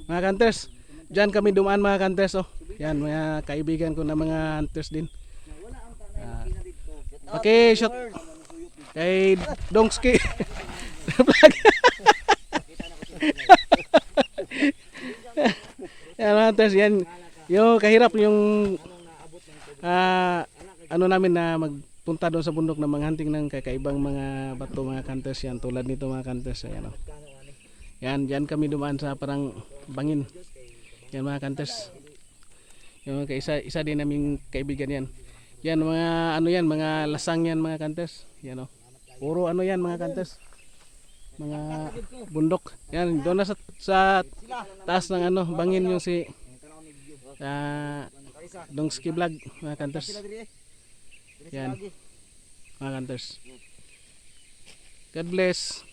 Mga hunters, diyan kami dumaan mga hunters oh. Yan mga kaibigan ko na mga hunters din. Okay, shot kay Dongski. Yan mga hunters, yan. Yung kahirap yung ano namin na magpunta doon sa bundok na manghunting ng kakaibang mga bato mga hunters yan. Tulad nito mga hunters. Ayan, oh. Yan, dyan kami dumaan sa parang bangin. Yan mga hunters. Yung isa din naming kaibigan yan. Yan mga ano yan, mga lasang yan mga hunters. Yan oh. Puro ano yan mga hunters. Mga bundok. Yan, doon na sa taas ng ano, bangin yung si Dongski Vlog mga hunters. Yan mga hunters. God bless.